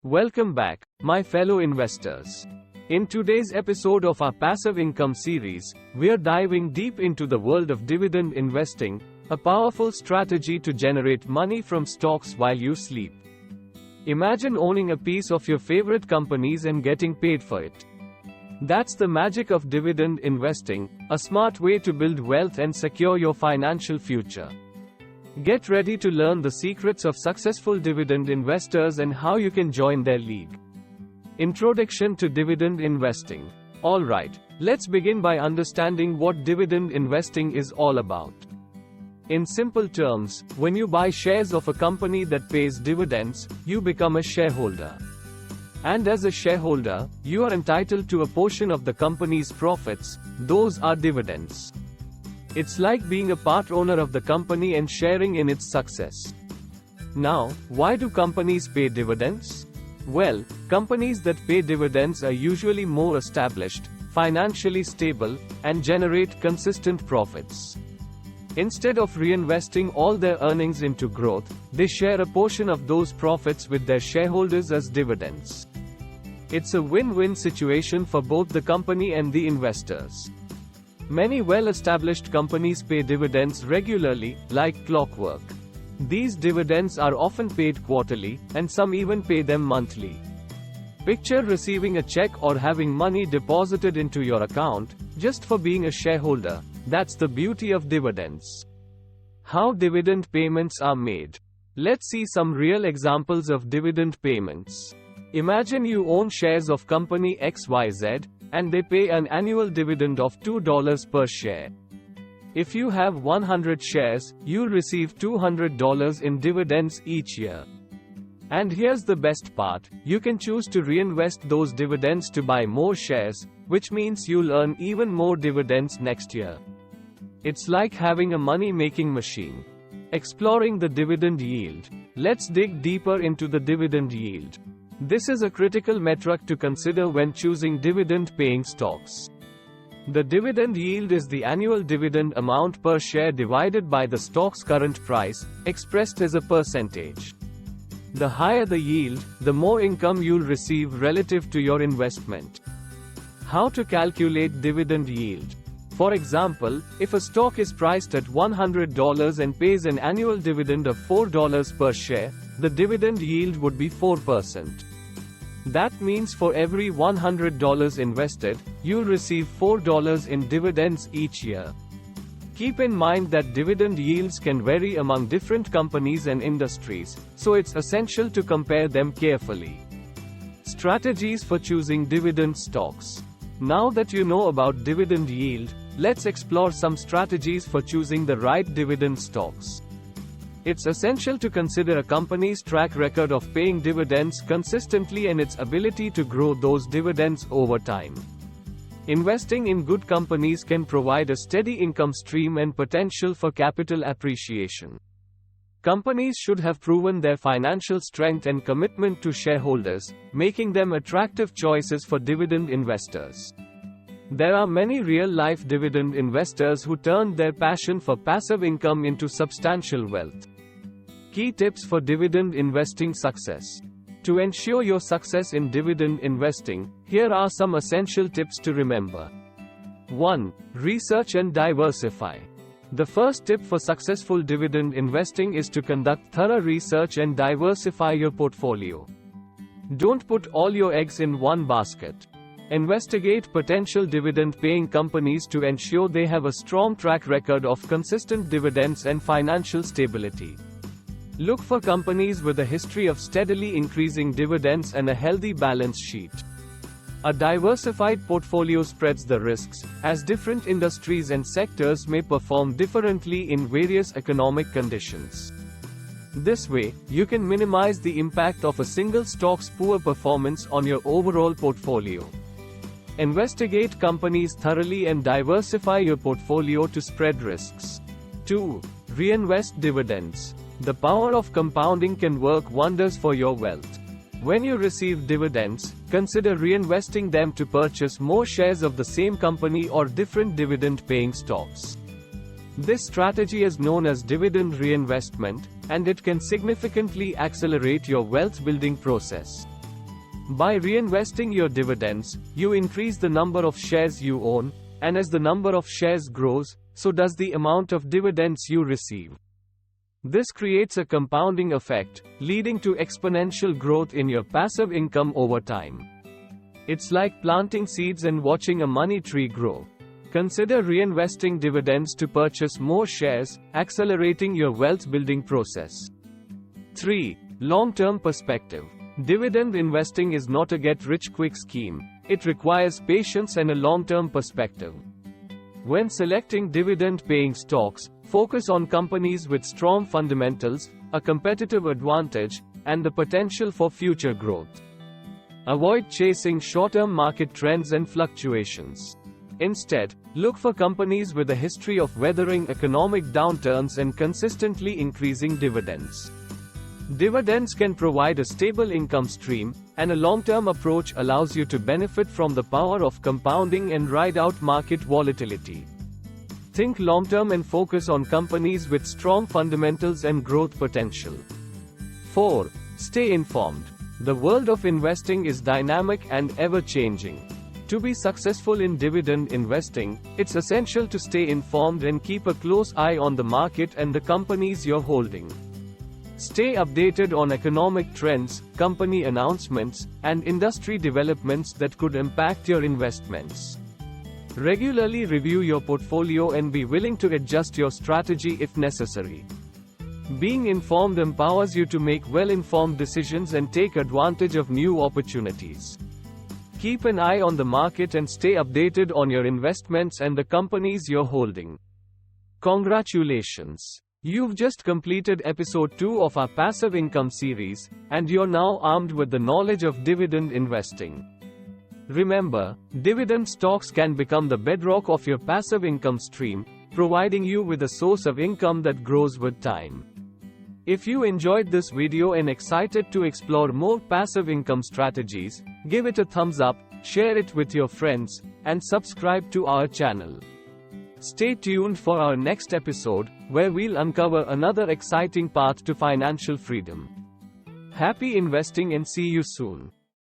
Welcome back, my fellow investors. In today's episode of our passive income series, we are diving deep into the world of dividend investing, a powerful strategy to generate money from stocks while you sleep. Imagine owning a piece of your favorite companies and getting paid for it. That's the magic of dividend investing, a smart way to build wealth and secure your financial future. Get ready to learn the secrets of successful dividend investors and how you can join their league. Introduction to dividend investing. Alright, let's begin by understanding what dividend investing is all about. In simple terms, when you buy shares of a company that pays dividends, you become a shareholder. And as a shareholder, you are entitled to a portion of the company's profits, those are dividends. It's like being a part owner of the company and sharing in its success. Now, why do companies pay dividends? Well, companies that pay dividends are usually more established, financially stable, and generate consistent profits. Instead of reinvesting all their earnings into growth, they share a portion of those profits with their shareholders as dividends. It's a win-win situation for both the company and the investors. Many well-established companies pay dividends regularly, like clockwork. These dividends are often paid quarterly, and some even pay them monthly. Picture receiving a check or having money deposited into your account, just for being a shareholder. That's the beauty of dividends. How dividend payments are made. Let's see some real examples of dividend payments. Imagine you own shares of company XYZ, and they pay an annual dividend of $2 per share. If you have 100 shares, you'll receive $200 in dividends each year. And here's the best part, you can choose to reinvest those dividends to buy more shares, which means you'll earn even more dividends next year. It's like having a money-making machine. Exploring the dividend yield. Let's dig deeper into the dividend yield. This is a critical metric to consider when choosing dividend-paying stocks. The dividend yield is the annual dividend amount per share divided by the stock's current price, expressed as a percentage. The higher the yield, the more income you'll receive relative to your investment. How to calculate dividend yield? For example, if a stock is priced at $100 and pays an annual dividend of $4 per share, the dividend yield would be 4%. That means for every $100 invested, you'll receive $4 in dividends each year. Keep in mind that dividend yields can vary among different companies and industries, so it's essential to compare them carefully. Strategies for choosing dividend stocks. Now that you know about dividend yield, let's explore some strategies for choosing the right dividend stocks. It's essential to consider a company's track record of paying dividends consistently and its ability to grow those dividends over time. Investing in good companies can provide a steady income stream and potential for capital appreciation. Companies should have proven their financial strength and commitment to shareholders, making them attractive choices for dividend investors. There are many real-life dividend investors who turned their passion for passive income into substantial wealth. Key tips for dividend investing success. To ensure your success in dividend investing, here are some essential tips to remember. 1. Research and diversify. The first tip for successful dividend investing is to conduct thorough research and diversify your portfolio. Don't put all your eggs in one basket. Investigate potential dividend-paying companies to ensure they have a strong track record of consistent dividends and financial stability. Look for companies with a history of steadily increasing dividends and a healthy balance sheet. A diversified portfolio spreads the risks, as different industries and sectors may perform differently in various economic conditions. This way, you can minimize the impact of a single stock's poor performance on your overall portfolio. Investigate companies thoroughly and diversify your portfolio to spread risks. 2. Reinvest dividends. The power of compounding can work wonders for your wealth. When you receive dividends, consider reinvesting them to purchase more shares of the same company or different dividend-paying stocks. This strategy is known as dividend reinvestment, and it can significantly accelerate your wealth building process. By reinvesting your dividends, you increase the number of shares you own, and as the number of shares grows, so does the amount of dividends you receive. This creates a compounding effect, leading to exponential growth in your passive income over time. It's like planting seeds and watching a money tree grow. Consider reinvesting dividends to purchase more shares, accelerating your wealth building process. 3. Long-term perspective. Dividend investing is not a get-rich-quick scheme. It requires patience and a long-term perspective. When selecting dividend-paying stocks, focus on companies with strong fundamentals, a competitive advantage, and the potential for future growth. Avoid chasing short-term market trends and fluctuations. Instead, look for companies with a history of weathering economic downturns and consistently increasing dividends. Dividends can provide a stable income stream, and a long-term approach allows you to benefit from the power of compounding and ride out market volatility. Think long-term and focus on companies with strong fundamentals and growth potential. 4. Stay informed. The world of investing is dynamic and ever-changing. To be successful in dividend investing, it's essential to stay informed and keep a close eye on the market and the companies you're holding. Stay updated on economic trends, company announcements, and industry developments that could impact your investments. Regularly review your portfolio and be willing to adjust your strategy if necessary. Being informed empowers you to make well-informed decisions and take advantage of new opportunities. Keep an eye on the market and stay updated on your investments and the companies you're holding. Congratulations! You've just completed episode 2 of our passive income series, and you're now armed with the knowledge of dividend investing. Remember, dividend stocks can become the bedrock of your passive income stream, providing you with a source of income that grows with time. If you enjoyed this video and excited to explore more passive income strategies, give it a thumbs up, share it with your friends, and subscribe to our channel. Stay tuned for our next episode, where we'll uncover another exciting path to financial freedom. Happy investing and see you soon.